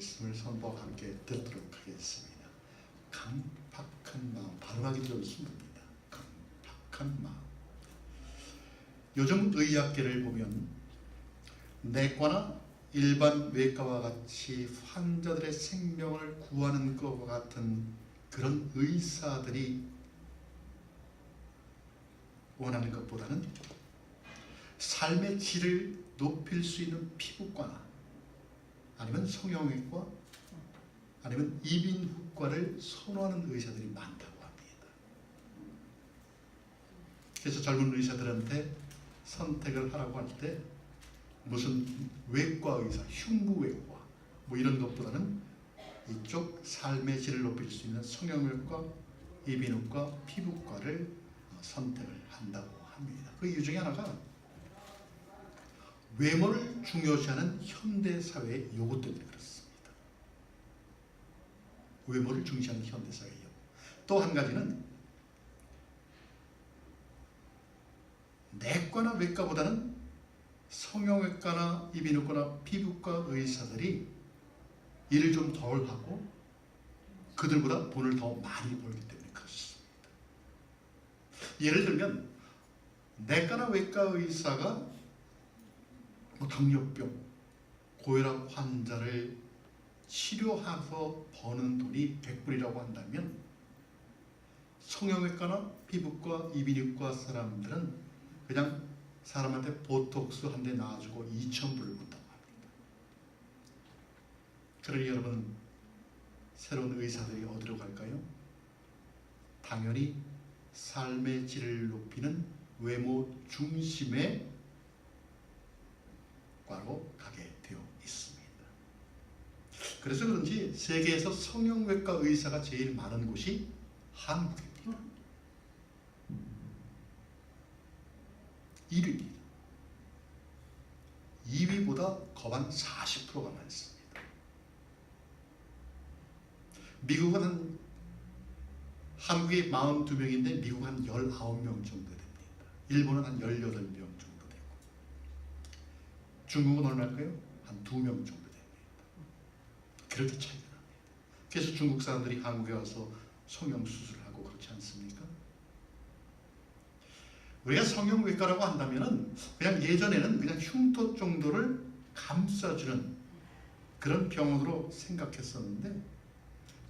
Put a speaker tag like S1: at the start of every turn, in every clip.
S1: 말씀을 선포하고 함께 듣도록 하겠습니다. 강팍한 마음, 발음하기 좀 힘듭니다. 강팍한 마음. 요즘 의학계를 보면 내과나 일반 외과와 같이 환자들의 생명을 구하는 것과 같은 그런 의사들이 원하는 것보다는 삶의 질을 높일 수 있는 피부과나 아니면 성형외과 아니면 이비인후과를 선호하는 의사들이 많다고 합니다. 그래서 젊은 의사들한테 선택을 하라고 할 때 무슨 외과 의사, 흉부외과 뭐 이런 것보다는 이쪽 삶의 질을 높일 수 있는 성형외과, 이비인후과, 피부과를 선택을 한다고 합니다. 그 이유 중에 하나가 외모를 중요시하는 현대사회의 요구 때문에 그렇습니다. 외모를 중시하는 현대사회의 요구. 또 한 가지는 내과나 외과보다는 성형외과나 이비인후과나 피부과 의사들이 일을 좀 덜 하고 그들보다 돈을 더 많이 벌기 때문에 그렇습니다. 예를 들면 내과나 외과 의사가 당뇨병, 고혈압 환자를 치료해서 버는 돈이 100불이라고 한다면 성형외과나 피부과, 이비인후과 사람들은 그냥 사람한테 보톡스 한 대 놔주고 2,000불을 본다고 합니다. 그러니 여러분, 새로운 의사들이 어디로 갈까요? 당연히 삶의 질을 높이는 외모 중심의 과로 가게 되어 있습니다. 그래서 그런지 세계에서 성형외과 의사가 제일 많은 곳이 한국입니다. 1위입니다. 2위보다 거반 40%가 많습니다. 미국은 한국이 42명인데 미국 한 19명 정도 됩니다. 일본은 한 18명 정도 되고 중국은 얼마일까요? 한 2명 정도 됩니다. 그렇게 차이가 납니다. 그래서 중국 사람들이 한국에 와서 성형수술을 하고 그렇지 않습니까? 우리가 성형외과라고 한다면은 그냥 예전에는 그냥 흉터 정도를 감싸주는 그런 병원으로 생각했었는데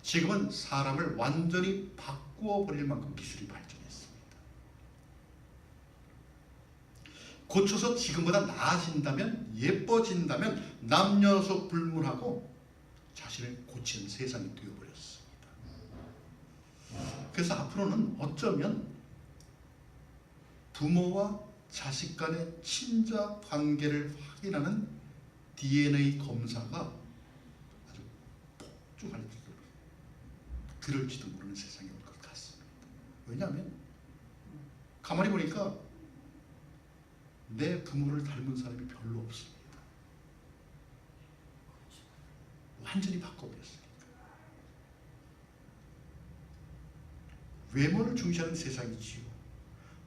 S1: 지금은 사람을 완전히 바꾸어 버릴 만큼 기술이 발전했습니다. 고쳐서 지금보다 나아진다면, 예뻐진다면 남녀노소 불문하고 자신을 고치는 세상이 되어버렸습니다. 그래서 앞으로는 어쩌면 부모와 자식 간의 친자 관계를 확인하는 DNA 검사가 아주 폭주할지도 그럴지도 모르는 세상이 올 것 같습니다. 왜냐하면 가만히 보니까 내 부모를 닮은 사람이 별로 없습니다. 완전히 바꿔버렸으니까. 외모를 중시하는 세상이지요.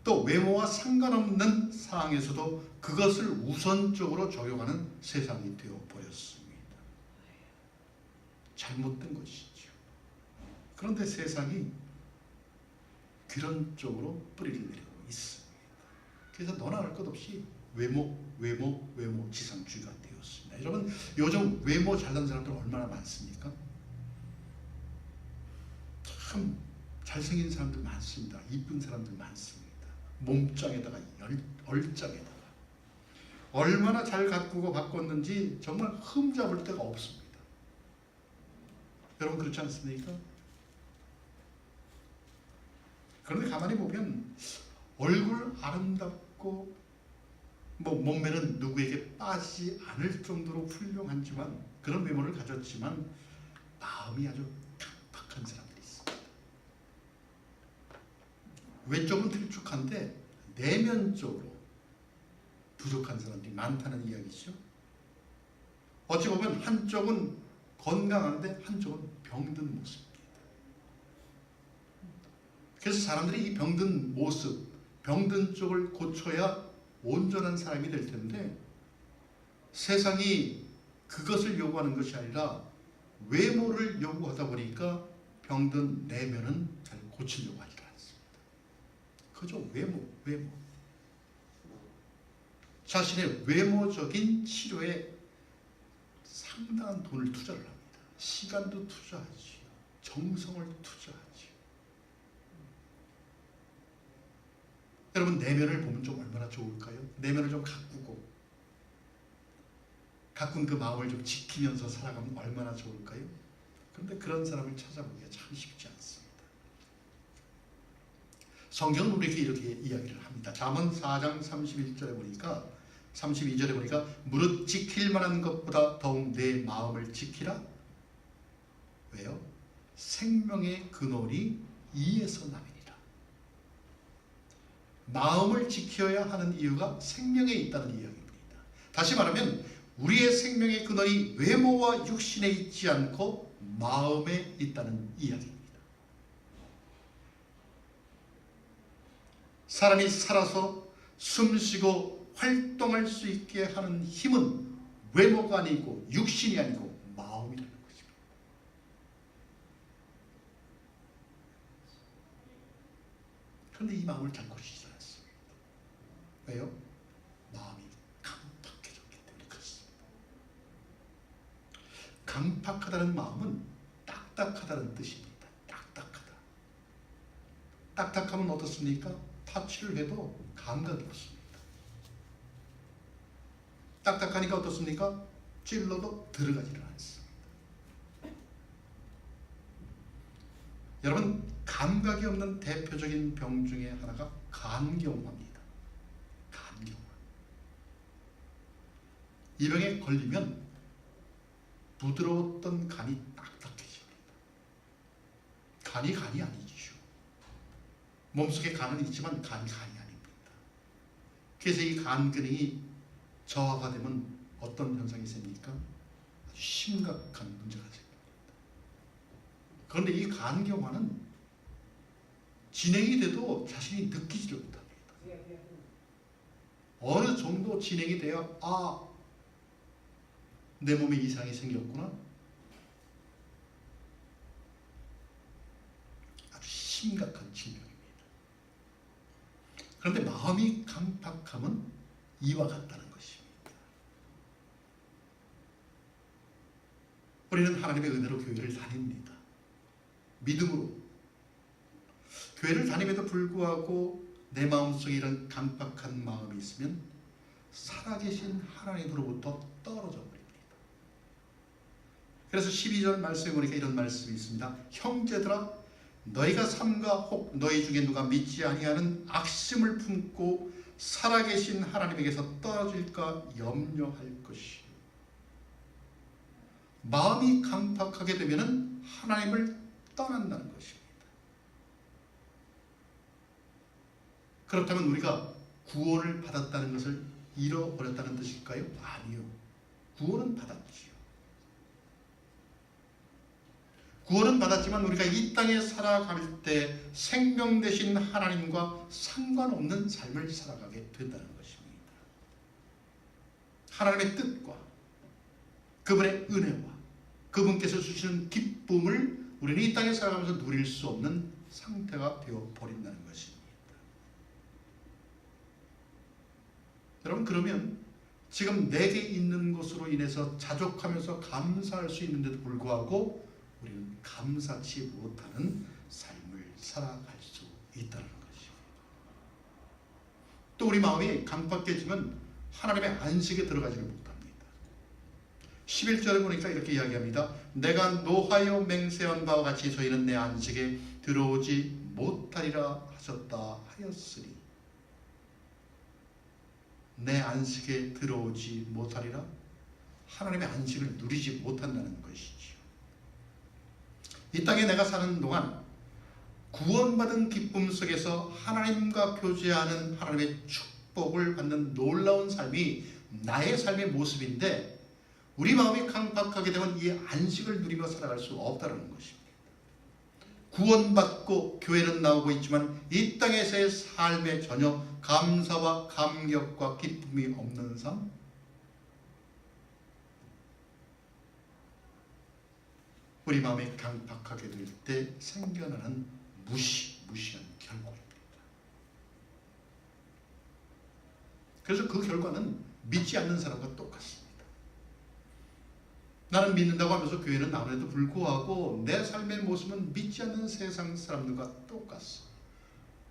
S1: 또 외모와 상관없는 상황에서도 그것을 우선적으로 적용하는 세상이 되어버렸습니다. 잘못된 것이죠. 그런데 세상이 그런 쪽으로 뿌리를 내리고 있습니다. 그래서 너나 할 것 없이 외모 지상주의가 되었습니다. 여러분, 요즘 외모 잘난 사람들 얼마나 많습니까? 참 잘생긴 사람들 많습니다. 이쁜 사람들 많습니다. 몸짱에다가 얼짱에다가 얼마나 잘 가꾸고 바꿨는지 정말 흠잡을 데가 없습니다. 여러분 그렇지 않습니까? 그런데 가만히 보면 얼굴 아름답고 몸매는 누구에게 빠지지 않을 정도로 훌륭하지만 그런 외모를 가졌지만 마음이 아주 강팍한 사람들이 있습니다. 외적은 틀쭉한데 내면적으로 부족한 사람들이 많다는 이야기죠. 어찌 보면 한쪽은 건강한데 한쪽은 병든 모습입니다. 그래서 사람들이 이 병든 모습, 병든 쪽을 고쳐야 온전한 사람이 될 텐데 세상이 그것을 요구하는 것이 아니라 외모를 요구하다 보니까 병든 내면은 잘 고치려고 하지도 않습니다. 그저 외모. 자신의 외모적인 치료에 상당한 돈을 투자를 합니다. 시간도 투자하지, 정성을 투자하지. 여러분, 내면을 보면 좀 얼마나 좋을까요? 내면을 좀 가꾼 그 마음을 좀 지키면서 살아가면 얼마나 좋을까요? 그런데 그런 사람을 찾아보기가 참 쉽지 않습니다. 성경은 우리에게 이렇게 이야기를 합니다. 잠언 4장 32절에 보니까 무릇 지킬 만한 것보다 더욱 내 마음을 지키라. 왜요? 생명의 근원이 이에서 남이니라. 마음을 지켜야 하는 이유가 생명에 있다는 이야기입니다. 다시 말하면 우리의 생명의 근원이 외모와 육신에 있지 않고 마음에 있다는 이야기입니다. 사람이 살아서 숨쉬고 활동할 수 있게 하는 힘은 외모가 아니고 육신이 아니고 마음이라는 것입니다. 그런데 이 마음을 잘 고치지 않습니다. 왜요? 마음이 강팍해졌기 때문에 그렇습니다. 강팍하다는 마음은 딱딱하다는 뜻입니다. 딱딱하면 어떻습니까? 타치를 해도 감각이 없습니다. 딱딱하니까 어떻습니까? 찔러도 들어가지를 않습니다. 여러분, 감각이 없는 대표적인 병 중에 하나가 간경화입니다. 간경화. 이 병에 걸리면 부드러웠던 간이 딱딱해집니다. 간이 아니지요. 몸속에 간은 있지만 간이 아닙니다. 그래서 이 간 기능이 저하가 되면 어떤 현상이 생깁니까? 아주 심각한 문제가 생깁니다. 그런데 이 간경화는 진행이 돼도 자신이 느끼지를 못합니다. 어느 정도 진행이 돼야 내 몸에 이상이 생겼구나. 아주 심각한 질병입니다. 그런데 마음이 강팍하면 이와 같다는 것입니다. 우리는 하나님의 은혜로 교회를 다닙니다. 믿음으로. 교회를 다님에도 불구하고 내 마음속에 이런 강팍한 마음이 있으면 살아계신 하나님으로부터 떨어져 버립니다. 그래서 12절 말씀에 보니까 이런 말씀이 있습니다. 형제들아, 너희가 삼가 혹 너희 중에 누가 믿지 아니하는 악심을 품고 살아계신 하나님에게서 떨어질까 염려할 것이요. 마음이 강팍하게 되면 하나님을 떠난다는 것입니다. 그렇다면 우리가 구원을 받았다는 것을 잃어버렸다는 뜻일까요? 아니요. 구원은 받았지요. 구원은 받았지만 우리가 이 땅에 살아갈 때 생명 되신 하나님과 상관없는 삶을 살아가게 된다는 것입니다. 하나님의 뜻과 그분의 은혜와 그분께서 주시는 기쁨을 우리는 이 땅에 살아가면서 누릴 수 없는 상태가 되어버린다는 것입니다. 여러분, 그러면 지금 내게 있는 것으로 인해서 자족하면서 감사할 수 있는데도 불구하고 우리는 감사치 못하는 삶을 살아갈 수 있다는 것입니다. 또 우리 마음이 강팍해지면 하나님의 안식에 들어가지를 못합니다. 11절에 보니까 이렇게 이야기합니다. 내가 노하여 맹세한 바와 같이 저희는 내 안식에 들어오지 못하리라 하셨다 하였으니, 내 안식에 들어오지 못하리라? 하나님의 안식을 누리지 못한다는 것이지요. 이 땅에 내가 사는 동안 구원받은 기쁨 속에서 하나님과 교제하는 하나님의 축복을 받는 놀라운 삶이 나의 삶의 모습인데, 우리 마음이 강팍하게 되면 이 안식을 누리며 살아갈 수 없다는 것입니다. 구원받고 교회는 나오고 있지만 이 땅에서의 삶에 전혀 감사와 감격과 기쁨이 없는 삶, 우리 마음이 강팍하게 될 때 생겨나는 무시한 결과입니다. 그래서 그 결과는 믿지 않는 사람과 똑같습니다. 나는 믿는다고 하면서 교회는 나오는데도 불구하고 내 삶의 모습은 믿지 않는 세상 사람들과 똑같습니다.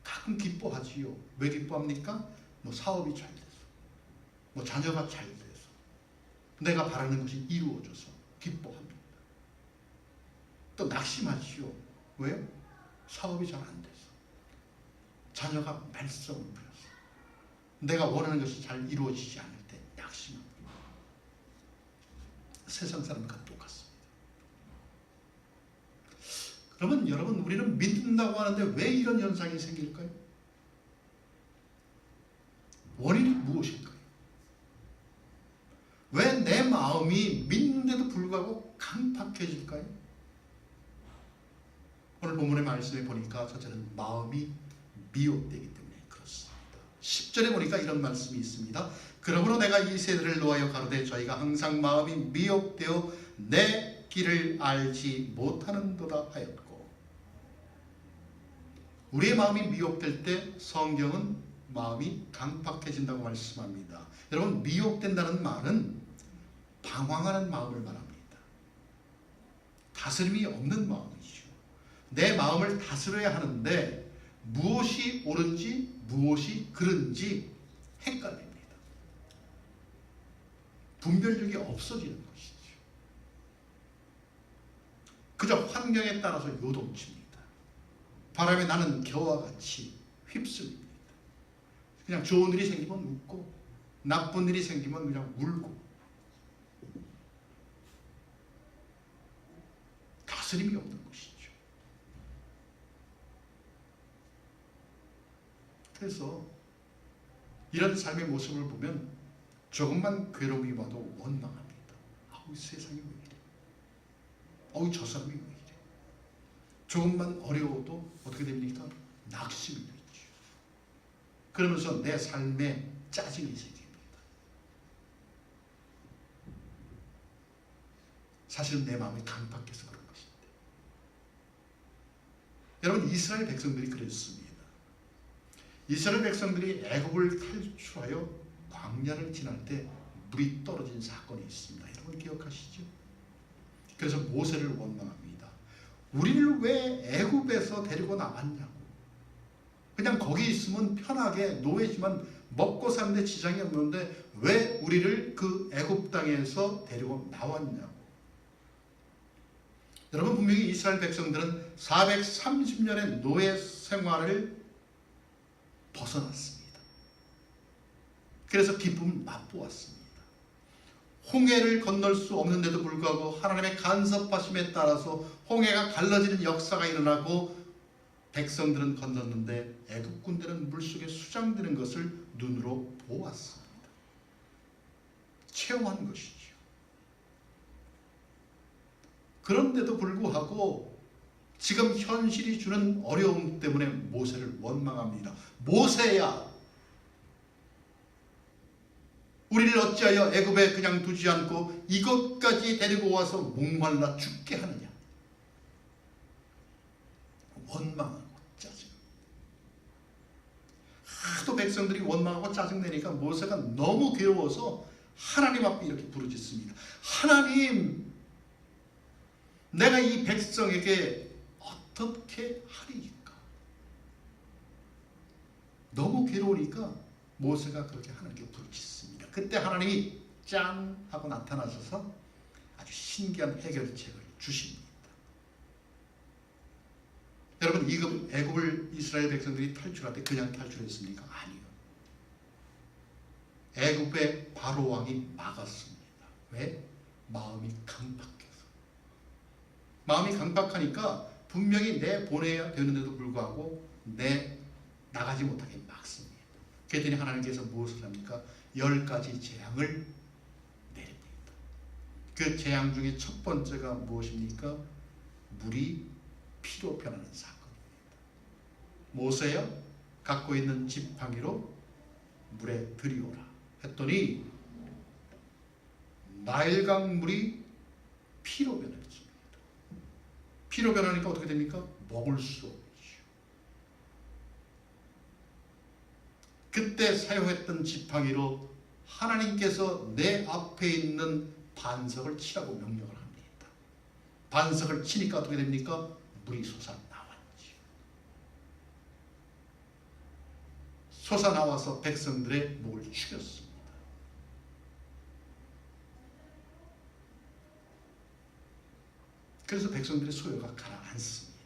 S1: 가끔 기뻐하지요. 왜 기뻐합니까? 뭐 사업이 잘 돼서, 뭐 자녀가 잘 돼서, 내가 바라는 것이 이루어져서 기뻐합니다. 또 낙심하지요. 왜요? 사업이 잘 안 돼서, 자녀가 말썽을 부려서, 내가 원하는 것이 잘 이루어지지 않을 때 낙심합니다. 세상 사람과 똑같습니다. 그러면 여러분, 우리는 믿는다고 하는데 왜 이런 현상이 생길까요? 원인이 무엇일까요? 왜 내 마음이 믿는데도 불구하고 강팍해질까요? 오늘 본문의 말씀에 보니까 첫째는 마음이 미혹되기 때문에 그렇습니다. 10절에 보니까 이런 말씀이 있습니다. 그러므로 내가 이 세대를 노하여 가로되 저희가 항상 마음이 미혹되어 내 길을 알지 못하는도다 하였고, 우리의 마음이 미혹될 때 성경은 마음이 강팍해진다고 말씀합니다. 여러분, 미혹된다는 말은 방황하는 마음을 말합니다. 다스림이 없는 마음이죠. 내 마음을 다스려야 하는데 무엇이 옳은지 무엇이 그른지 헷갈립니다. 분별력이 없어지는 것이죠. 그저 환경에 따라서 요동칩니다. 바람에 나는 겨와 같이 휩쓸립니다. 그냥 좋은 일이 생기면 웃고 나쁜 일이 생기면 그냥 울고, 다스림이 없는 것이죠. 그래서 이런 삶의 모습을 보면 조금만 괴로움이 와도 원망합니다. 아우, 세상이 왜 이래? 아우, 저 사람이 왜 이래? 조금만 어려워도 어떻게 됩니까? 낙심이 되죠. 그러면서 내 삶에 짜증이 생깁니다. 사실은 내 마음이 강팍해서 그런 것입니다. 여러분, 이스라엘 백성들이 그랬습니다. 이스라엘 백성들이 애굽을 탈출하여 광야를 지날 때 물이 떨어진 사건이 있습니다. 여러분 기억하시죠? 그래서 모세를 원망합니다. 우리를 왜 애굽에서 데리고 나왔냐고. 그냥 거기 있으면 편하게 노예지만 먹고 사는데 지장이 없는데 왜 우리를 그 애굽 땅에서 데리고 나왔냐고. 여러분, 분명히 이스라엘 백성들은 430년의 노예 생활을 벗어났습니다. 그래서 기쁨을 맛보았습니다. 홍해를 건널 수 없는데도 불구하고 하나님의 간섭하심에 따라서 홍해가 갈라지는 역사가 일어나고 백성들은 건넜는데 애굽 군대는 물속에 수장되는 것을 눈으로 보았습니다. 체험한 것이죠. 그런데도 불구하고 지금 현실이 주는 어려움 때문에 모세를 원망합니다. 모세야, 우리를 어찌하여 애굽에 그냥 두지 않고 이곳까지 데리고 와서 목말라 죽게 하느냐. 원망하고 짜증. 하도 백성들이 원망하고 짜증내니까 모세가 너무 괴로워서 하나님 앞에 이렇게 부르짖습니다. 하나님, 내가 이 백성에게 어떻게 하리이까? 너무 괴로우니까 모세가 그렇게 하나님께 부르짖습니다. 그때 하나님이 짠 하고 나타나셔서 아주 신기한 해결책을 주십니다. 여러분, 애굽을 이스라엘 백성들이 탈출할 때 그냥 탈출했습니까? 아니요. 애굽의 바로 왕이 막았습니다. 왜? 마음이 강팍해서. 마음이 강팍하니까 분명히 내 보내야 되는데도 불구하고 나가지 못하게 막습니다. 그랬더니 하나님께서 무엇을 합니까? 10가지 재앙을 내립니다. 그 재앙 중에 첫 번째가 무엇입니까? 물이 피로 변하는 사건입니다. 모세야, 갖고 있는 지팡이로 물에 들이오라 했더니 나일강 물이 피로 변했습니다. 피로 변하니까 어떻게 됩니까? 먹을 수 없죠. 그때 사용했던 지팡이로 하나님께서 내 앞에 있는 반석을 치라고 명령을 합니다. 반석을 치니까 어떻게 됩니까? 물이 솟아나왔죠. 솟아나와서 백성들의 목을 죽였습니다. 그래서 백성들의 소요가 가라앉습니다.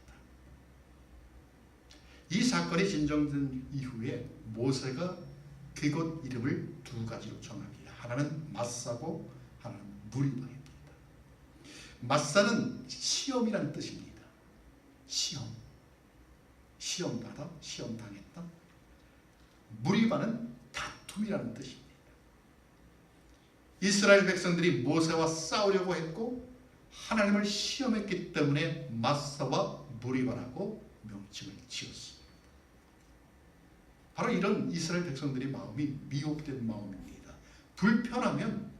S1: 이 사건이 진정된 이후에 모세가 그곳 이름을 두 가지로 정합니다. 하나는 마사고 하나는 무리바입니다. 마사는 시험이라는 뜻입니다. 시험받아, 시험당했다. 무리바는 다툼이라는 뜻입니다. 이스라엘 백성들이 모세와 싸우려고 했고 하나님을 시험했기 때문에 마사와 무리바라고 명칭을 지었습니다. 바로 이런 이스라엘 백성들의 마음이 미혹된 마음입니다. 불편하면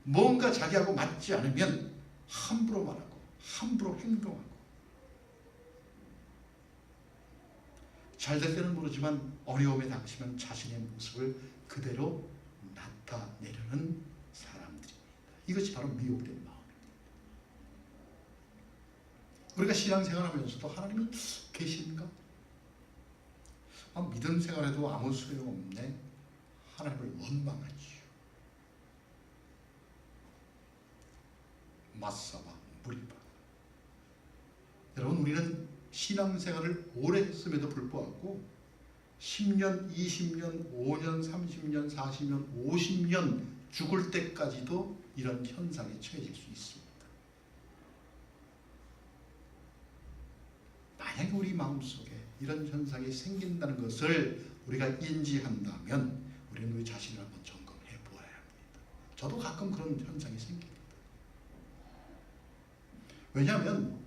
S1: 뭔가 자기하고 맞지 않으면 함부로 말하고 함부로 행동하고 잘될 때는 모르지만 어려움에 닥치면 자신의 모습을 그대로 나타내려는 사람들입니다. 이것이 바로 미혹된 마음입니다. 우리가 신앙생활하면서도 하나님이 계신가? 믿음 생활에도 아무 소용없네. 하나님을 원망하지요. 마사와 무리바. 여러분, 우리는 신앙생활을 오래 했음에도 불구하고 10년, 20년, 5년, 30년, 40년, 50년 죽을 때까지도 이런 현상에 처해질 수 있습니다. 만약에 우리 마음속에 이런 현상이 생긴다는 것을 우리가 인지한다면 우리는 우리 자신을 한번 점검해 보아야 합니다. 저도 가끔 그런 현상이 생깁니다. 왜냐하면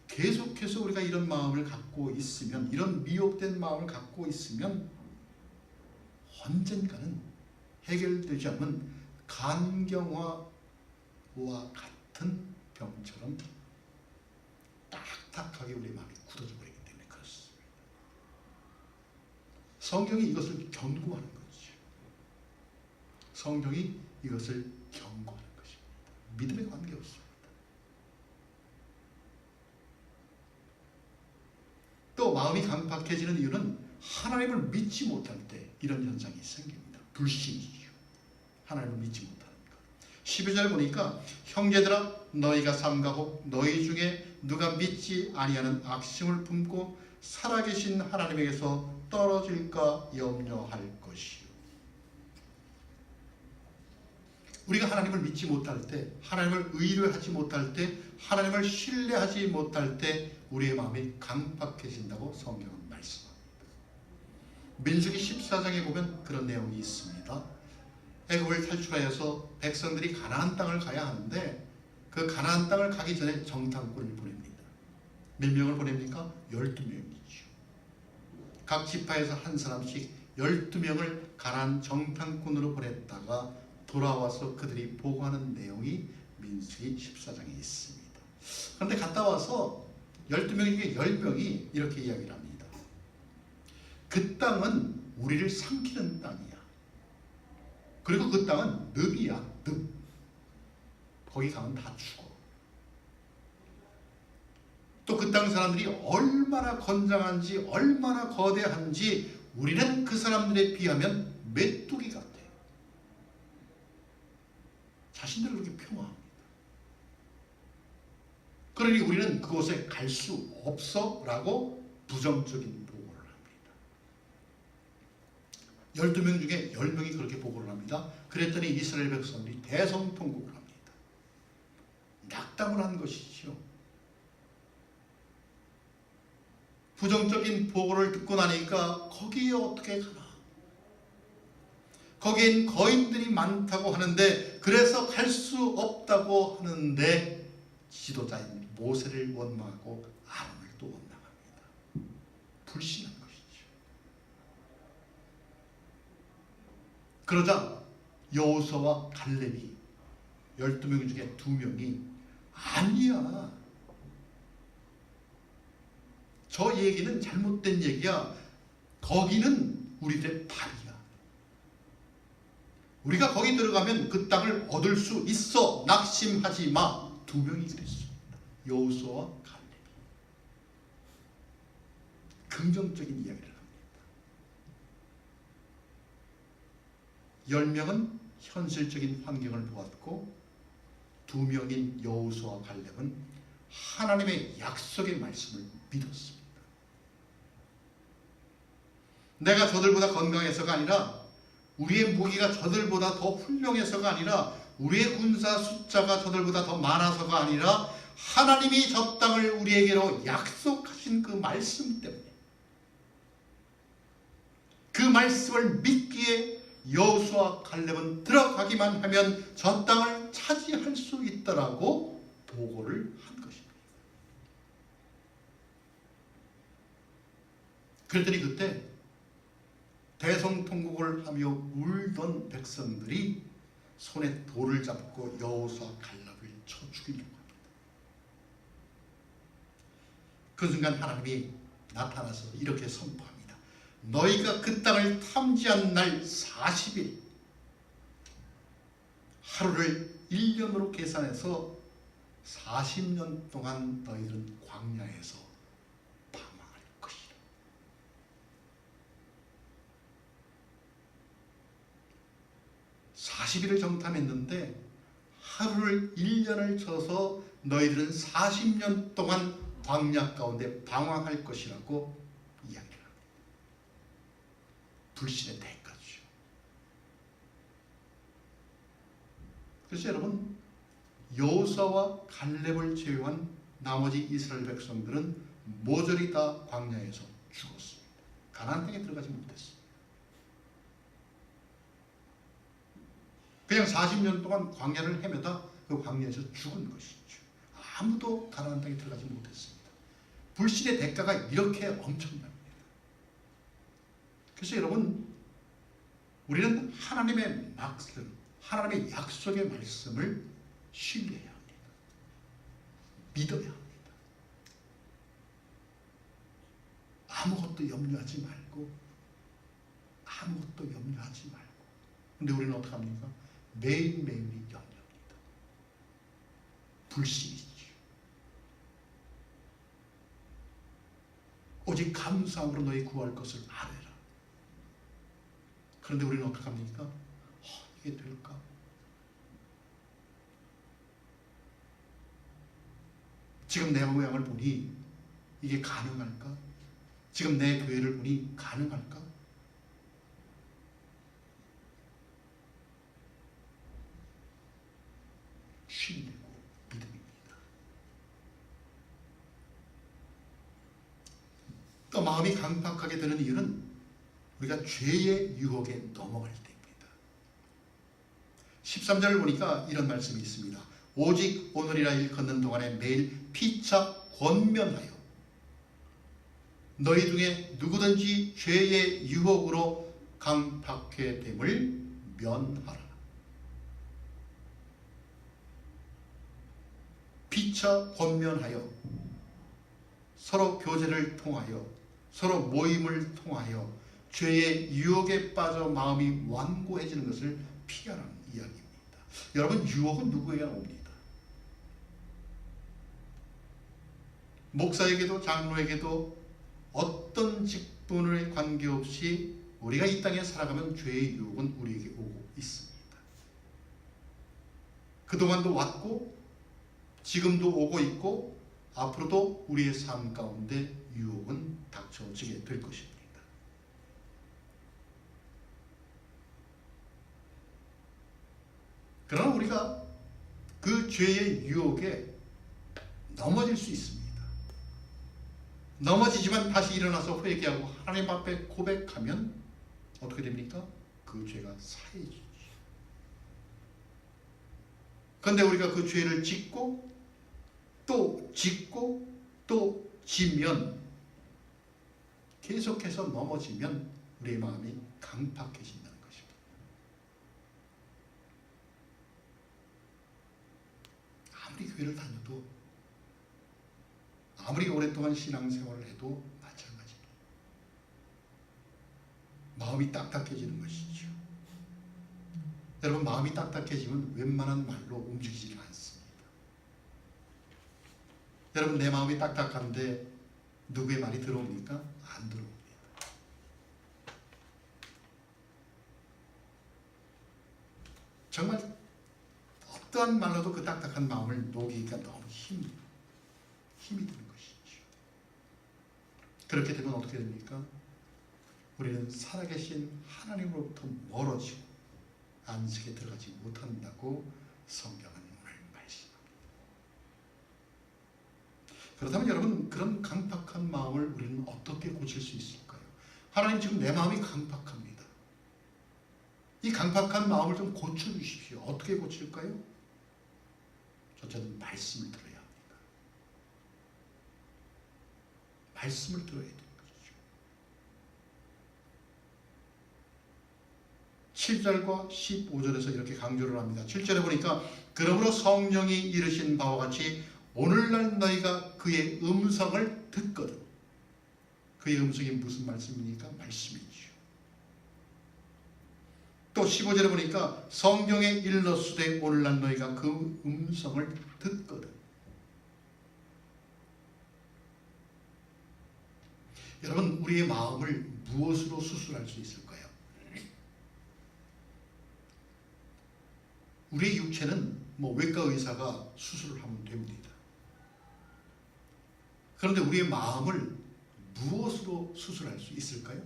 S1: 계속해서 우리가 이런 마음을 갖고 있으면, 이런 미혹된 마음을 갖고 있으면 언젠가는 해결되지 않는 간경화와 같은 병처럼 딱딱하게 우리 마음이 굳어져 버리기 때문에 그렇습니다. 성경이 이것을 경고하는 거죠. 성경이 이것을 경고하는 것입니다. 믿음에 관계없습니다. 또 마음이 강팍해지는 이유는 하나님을 믿지 못할 때 이런 현상이 생깁니다. 불신이죠. 하나님을 믿지 못하는 것. 12절 보니까 형제들아 너희가 삼가고 너희 중에 누가 믿지 아니하는 악심을 품고 살아계신 하나님에게서 떨어질까 염려할 것이요. 우리가 하나님을 믿지 못할 때, 하나님을 의뢰하지 못할 때, 하나님을 신뢰하지 못할 때 우리의 마음이 강팍해진다고 성경은 말씀합니다. 민수기 14장에 보면 그런 내용이 있습니다. 애굽을 탈출하여서 백성들이 가나안 땅을 가야 하는데 그 가나안 땅을 가기 전에 정탐꾼을 보냅니다. 몇 명을 보냅니까? 12명이죠. 각 지파에서 한 사람씩 12명을 가나안 정탐꾼으로 보냈다가 돌아와서 그들이 보고하는 내용이 민수기 14장에 있습니다. 그런데 갔다 와서 12명 중에 10명이 이렇게 이야기를 합니다. 그 땅은 우리를 삼키는 땅이야. 그리고 그 땅은 늪이야. 늪. 거기 가면 다 죽어. 또 그 땅 사람들이 얼마나 건장한지 얼마나 거대한지 우리는 그 사람들에 비하면 메뚜기 같아. 자신들을 그렇게 평화합니다. 그러니 우리는 그곳에 갈 수 없어 라고 부정적인 보고를 합니다. 12명 중에 10명이 그렇게 보고를 합니다. 그랬더니 이스라엘 백성들이 대성통곡을 합니다. 낙담을 한 것이죠. 부정적인 보고를 듣고 나니까 거기에 어떻게 가나. 거기엔 거인들이 많다고 하는데 그래서 갈 수 없다고 하는데 지도자인 모세를 원망하고 아론을 또 원망합니다. 불신한 것이죠. 그러자 여호수아와 갈렙이 12명 중에 2명이 아니야. 저 얘기는 잘못된 얘기야. 거기는 우리들의 발이야. 우리가 거기 들어가면 그 땅을 얻을 수 있어. 낙심하지 마. 두 명이 그랬습니다. 여호수아와 갈렙. 긍정적인 이야기를 합니다. 10명은 현실적인 환경을 보았고 2명인 여호수아와 갈렙은 하나님의 약속의 말씀을 믿었습니다. 내가 저들보다 건강해서가 아니라, 우리의 무기가 저들보다 더 훌륭해서가 아니라, 우리의 군사 숫자가 저들보다 더 많아서가 아니라 하나님이 저 땅을 우리에게로 약속하신 그 말씀 때문에, 그 말씀을 믿기에 여호수아 갈렙은 들어가기만 하면 저 땅을 차지할 수 있다라고 보고를 한 것입니다. 그랬더니 그때 대성통곡을 하며 울던 백성들이 손에 돌을 잡고 여호수아 갈렙을 쳐 죽이려고 합니다. 그 순간 하나님이 나타나서 이렇게 선포합니다. 너희가 그 땅을 탐지한 날 40일, 하루를 1년으로 계산해서 40년 동안 너희들은 광야에서 방황할 것이라. (40일을) 정탐했는데 하루를 1년을 쳐서 너희들은 40년 동안 광야 가운데 방황할 것이라고 이야기를 합니다. 불신의 대가죠. 그래서 여러분, 여호수아와 갈렙을 제외한 나머지 이스라엘 백성들은 모조리 다 광야에서 죽었습니다. 가나안 땅에 들어가지 못했습니다. 그냥 40년 동안 광야를 헤매다 그 광야에서 죽은 것이죠. 아무도 가나안 땅에 들어가지 못했습니다. 불신의 대가가 이렇게 엄청납니다. 그래서 여러분, 우리는 하나님의 말씀, 하나님의 약속의 말씀을 신뢰해야 합니다. 믿어야 합니다. 아무것도 염려하지 말고, 아무것도 염려하지 말고. 근데 우리는 어떻게 합니까? 매일매일이 염려입니다. 불신이죠. 오직 감사함으로 너희 구할 것을 아뢰라. 그런데 우리는 어떻게 합니까? 이게 될까? 지금 내 모양을 보니 이게 가능할까? 지금 내 교회를 보니 가능할까? 신뢰고 믿음입니다. 또 마음이 강팍하게 되는 이유는 우리가 죄의 유혹에 넘어갈 때입니다. 13절을 보니까 이런 말씀이 있습니다. 오직 오늘이라 일컫는 동안에 매일 피차 권면하여 너희 중에 누구든지 죄의 유혹으로 강팍해 됨을 면하라. 피차 권면하여 서로 교제를 통하여 서로 모임을 통하여 죄의 유혹에 빠져 마음이 완고해지는 것을 피하라는 이야기입니다. 여러분, 유혹은 누구에게나 옵니다. 목사에게도 장로에게도 어떤 직분에 관계없이 우리가 이 땅에 살아가면 죄의 유혹은 우리에게 오고 있습니다. 그동안도 왔고 지금도 오고 있고 앞으로도 우리의 삶 가운데 유혹은 닥쳐지게 될 것입니다. 그러나 우리가 그 죄의 유혹에 넘어질 수 있습니다. 넘어지지만 다시 일어나서 회개하고 하나님 앞에 고백하면 어떻게 됩니까? 그 죄가 사해지죠. 그런데 우리가 그 죄를 짓고 또 짓고 또 지면, 계속해서 넘어지면 우리의 마음이 강팍해진다는 것입니다. 아무리 교회를 다녀도, 아무리 오랫동안 신앙생활을 해도 마찬가지입니다. 마음이 딱딱해지는 것이죠. 여러분, 마음이 딱딱해지면 웬만한 말로 움직이지 않습니다. 여러분, 내 마음이 딱딱한데 누구의 말이 들어옵니까? 안 들어옵니다. 정말 어떠한 말로도 그 딱딱한 마음을 녹이기가 너무 힘이 드는 것이죠. 그렇게 되면 어떻게 됩니까? 우리는 살아계신 하나님으로부터 멀어지고 안식에 들어가지 못한다고 성경은 오늘 말씀합니다. 그렇다면 여러분, 그런 강팍한 마음을 우리는 어떻게 고칠 수 있을까요? 하나님, 지금 내 마음이 강팍합니다. 이 강팍한 마음을 좀 고쳐주십시오. 어떻게 고칠까요? 첫째는 말씀을 들어야 합니다. 말씀을 들어야 되는 것이죠. 7절과 15절에서 이렇게 강조를 합니다. 7절에 보니까 그러므로 성령이 이르신 바와 같이 오늘날 너희가 그의 음성을 듣거든. 그의 음성이 무슨 말씀입니까? 말씀이죠. 또 15절에 보니까 성경에 일렀으되 오늘날 너희가 그 음성을 듣거든. 여러분, 우리의 마음을 무엇으로 수술할 수 있을까요? 우리의 육체는 외과 의사가 수술을 하면 됩니다. 그런데 우리의 마음을 무엇으로 수술할 수 있을까요?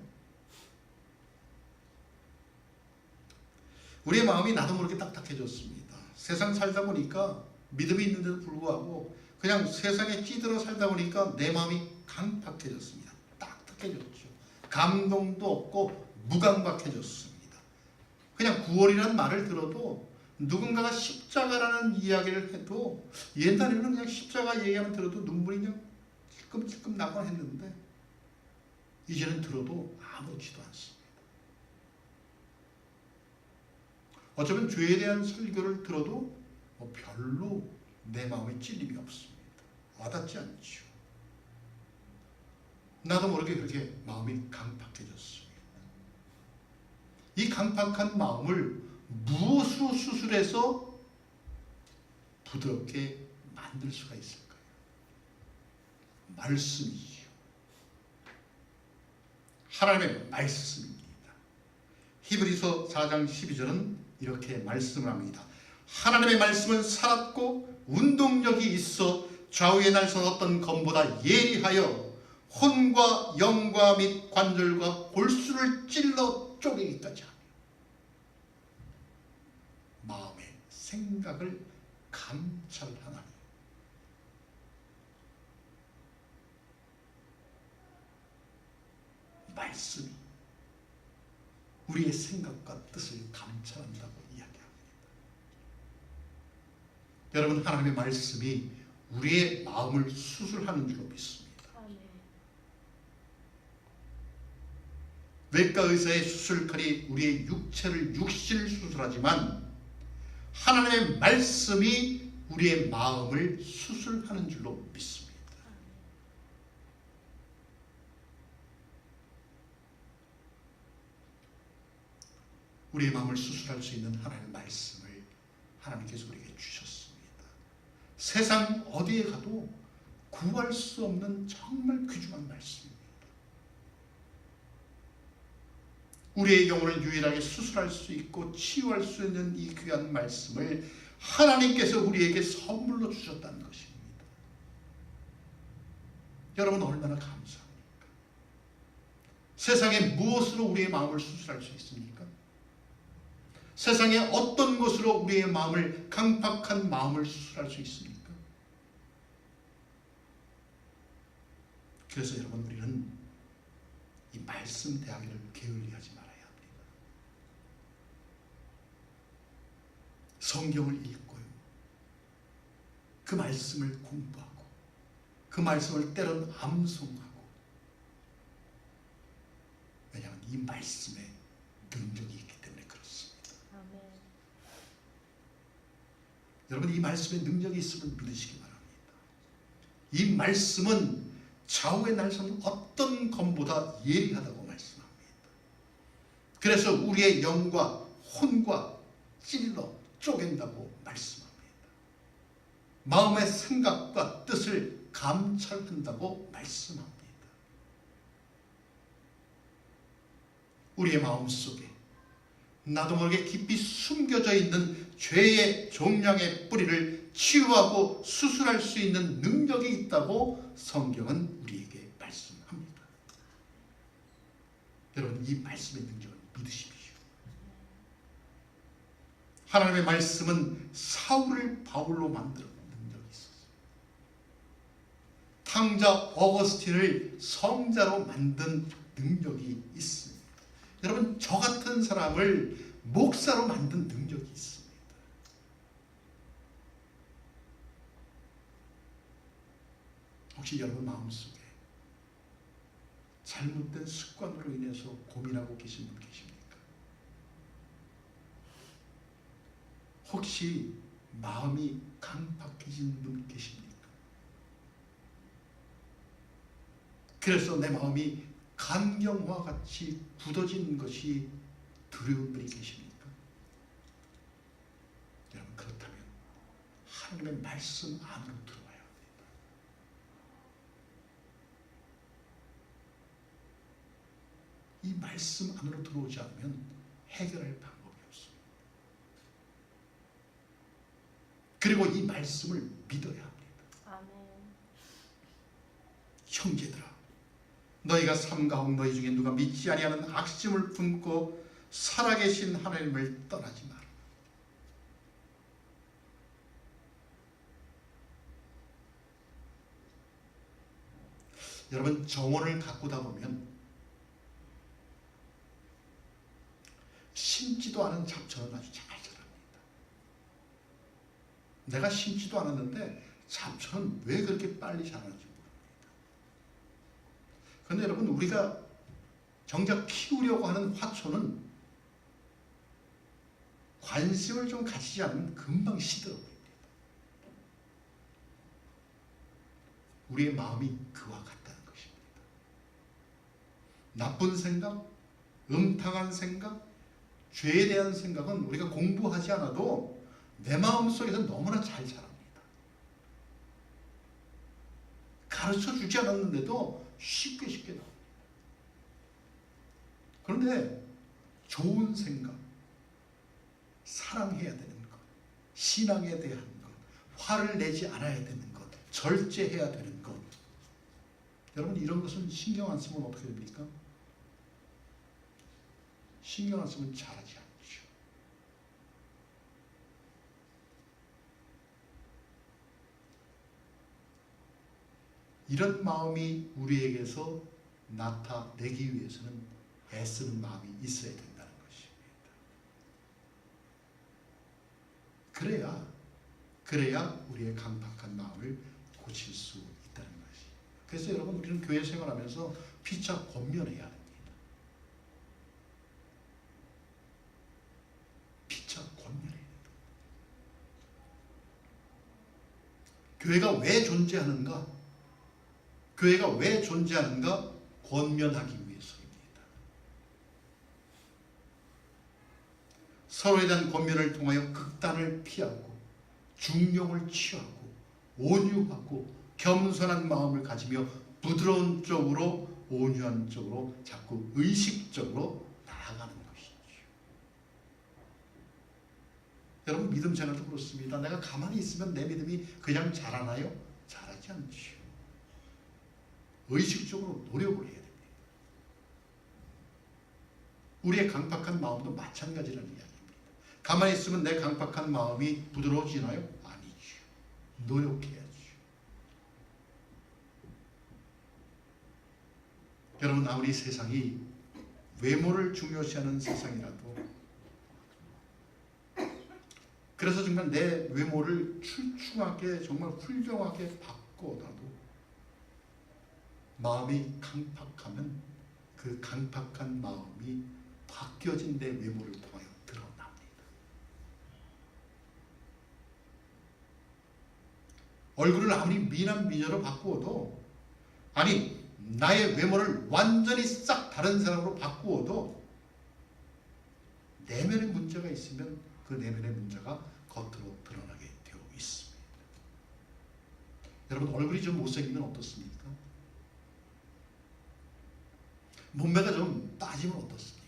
S1: 우리의 마음이 나도 모르게 딱딱해졌습니다. 세상 살다 보니까 믿음이 있는데도 불구하고 그냥 세상에 찌들어 살다 보니까 내 마음이 강팍해졌습니다. 딱딱해졌죠. 감동도 없고 무감각해졌습니다. 그냥 구원이라는 말을 들어도 누군가가 십자가라는 이야기를 해도 옛날에는 그냥 십자가 얘기하면 들어도 눈물이 그냥 찔끔찔끔 나곤 했는데 이제는 들어도 아무렇지도 않습니다. 어쩌면 죄에 대한 설교를 들어도 별로 내 마음에 찔림이 없습니다. 와닿지 않죠. 나도 모르게 그렇게 마음이 강팍해졌습니다. 이 강팍한 마음을 무엇으로 수술해서 부드럽게 만들 수가 있을까요? 말씀이죠. 하나님의 말씀입니다. 히브리서 4장 12절은 이렇게 말씀을 합니다. 하나님의 말씀은 살았고 운동력이 있어 좌우의 날선 어떤 검보다 예리하여 혼과 영과 및 관절과 골수를 찔러 쪼개기까지 하며 마음의 생각을 감찰하나니. 말씀이 우리의 생각과 뜻을 감찰한다고 이야기합니다. 여러분, 하나님의 말씀이 우리의 마음을 수술하는 줄로 믿습니다. 외과 의사의 수술칼이 우리의 육신을 수술하지만 하나님의 말씀이 우리의 마음을 수술하는 줄로 믿습니다. 우리의 마음을 수술할 수 있는 하나님의 말씀을 하나님께서 우리에게 주셨습니다. 세상 어디에 가도 구할 수 없는 정말 귀중한 말씀입니다. 우리의 영혼을 유일하게 수술할 수 있고 치유할 수 있는 이 귀한 말씀을 하나님께서 우리에게 선물로 주셨다는 것입니다. 여러분, 얼마나 감사합니까? 세상에 무엇으로 우리의 마음을 수술할 수 있습니까? 세상에 어떤 것으로 우리의 마음을, 강팍한 마음을 수술할 수 있습니까? 그래서 여러분, 우리는 이 말씀 대하기를 게을리하지 말아야 합니다. 성경을 읽고요, 그 말씀을 공부하고 그 말씀을 때론 암송하고. 왜냐하면 이 말씀에 능력이 있기 때문에 그렇습니다. 아멘. 여러분, 이 말씀에 능력이 있음을 믿으시기 바랍니다. 이 말씀은 좌우의 날선 어떤 검보다 예리하다고 말씀합니다. 그래서 우리의 영과 혼과 찔러 쪼갠다고 말씀합니다. 마음의 생각과 뜻을 감찰한다고 말씀합니다. 우리의 마음속에 나도 모르게 깊이 숨겨져 있는 죄의 종량의 뿌리를 치유하고 수술할 수 있는 능력이 있다고 성경은 우리에게 말씀합니다. 여러분, 이 말씀의 능력을 믿으십시오. 하나님의 말씀은 사울을 바울로 만드는 능력이 있었어요. 탕자 어거스틴을 성자로 만든 능력이 있습니다. 여러분, 저 같은 사람을 목사로 만든 능력이 있습니다. 혹시 여러분 마음속에 잘못된 습관으로 인해서 고민하고 계신 분 계십니까? 혹시 마음이 강팍해진 분 계십니까? 그래서 내 마음이 간경화 같이 굳어진 것이 두려운 분이 계십니까? 여러분, 그렇다면 하나님의 말씀 안으로 들어와야 합니다. 이 말씀 안으로 들어오지 않으면 해결할 방법이 없습니다. 그리고 이 말씀을 믿어야 합니다.
S2: 아멘.
S1: 형제들아, 너희가 삼가옥 너희 중에 누가 믿지 아니하는 악심을 품고 살아계신 하나님을 떠나지 마라. 여러분, 정원을 가꾸다 보면 심지도 않은 잡초는 아주 잘 자랍니다. 내가 심지도 않았는데 잡초는 왜 그렇게 빨리 자라는지 모릅니다. 그런데 여러분, 우리가 정작 키우려고 하는 화초는 관심을 좀 가지지 않으면 금방 시들어버립니다. 우리의 마음이 그와 같다는 것입니다. 나쁜 생각, 음탕한 생각, 죄에 대한 생각은 우리가 공부하지 않아도 내 마음속에서 너무나 잘 자랍니다. 가르쳐주지 않았는데도 쉽게 나옵니다. 그런데 좋은 생각, 사랑해야 되는 것, 신앙에 대한 것, 화를 내지 않아야 되는 것, 절제해야 되는 것, 여러분, 이런 것은 신경 안 쓰면 어떻게 됩니까? 신경 안 쓰면 잘하지 않죠. 이런 마음이 우리에게서 나타내기 위해서는 애쓰는 마음이 있어야 된다는 것입니다. 그래야 우리의 강팍한 마음을 고칠 수 있다는 것이. 그래서 여러분, 우리는 교회 생활하면서 피차 권면해야 합니다. 피차 권면해야 됩니다. 교회가 왜 존재하는가? 교회가 왜 존재하는가? 권면하기 위해서입니다. 서로에 대한 권면을 통하여 극단을 피하고 중용을 취하고 온유하고 겸손한 마음을 가지며 부드러운 쪽으로, 온유한 쪽으로 자꾸 의식적으로 나아가는 것이죠. 여러분, 믿음 생활도 그렇습니다. 내가 가만히 있으면 내 믿음이 그냥 자라나요? 자라지 않죠. 의식적으로 노력을 해야 됩니다. 우리의 강팍한 마음도 마찬가지라는 이야기입니다. 가만히 있으면 내 강팍한 마음이 부드러워지나요? 아니죠. 노력해야죠. 여러분, 아무리 세상이 외모를 중요시하는 세상이라도, 그래서 정말 내 외모를 출중하게, 정말 훌륭하게 바꿔놔도 마음이 강팍하면 그 강팍한 마음이 바뀌어진 내 외모를 통하여 드러납니다. 얼굴을 아무리 미남 미녀로 바꾸어도, 아니 나의 외모를 완전히 싹 다른 사람으로 바꾸어도 내면의 문제가 있으면 그 내면의 문제가 겉으로 드러나게 되어 있습니다. 여러분, 얼굴이 좀 못생기면 어떻습니까? 몸매가 좀 따지면 어떻습니까?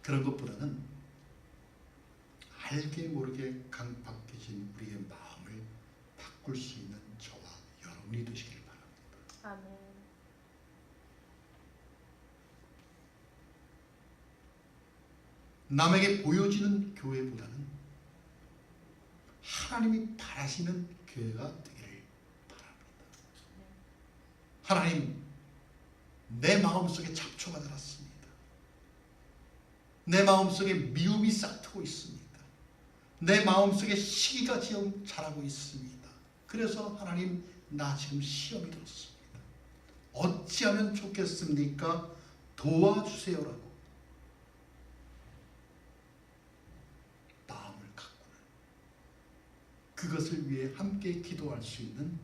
S1: 그런 것보다는 알게 모르게 강박해진 우리의 마음을 바꿀 수 있는 저와 여러분이 되시길 바랍니다.
S2: 아멘.
S1: 남에게 보여지는 교회보다는 하나님이 바라시는 교회가 되기를 바랍니다. 하나님, 내 마음속에 잡초가 자랐습니다. 내 마음속에 미움이 싹트고 있습니다. 내 마음속에 시기가 자라고 있습니다. 그래서 하나님, 나 지금 시험이 들었습니다. 어찌하면 좋겠습니까? 도와주세요라고 마음을 갖고는 그것을 위해 함께 기도할 수 있는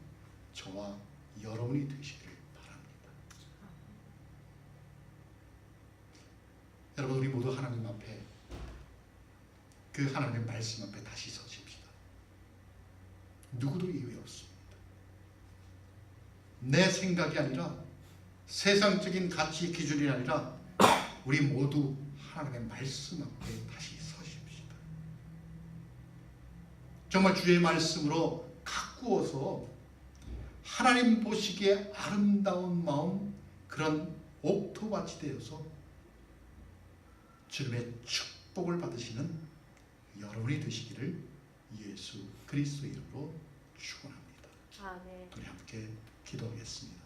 S1: 저와 여러분이 되시기를 바랍니다. 여러분, 우리 모두 하나님 앞에, 그 하나님의 말씀 앞에 다시 서십시다. 누구도 예외 없습니다. 내 생각이 아니라, 세상적인 가치 기준이 아니라 우리 모두 하나님의 말씀 앞에 다시 서십시다. 정말 주의 말씀으로 가꾸어서 하나님 보시기에 아름다운 마음, 그런 옥토밭이 되어서 주님의 축복을 받으시는 여러분이 되시기를 예수 그리스도의 이름으로 축원합니다.
S2: 아멘.
S1: 우리 함께 기도하겠습니다.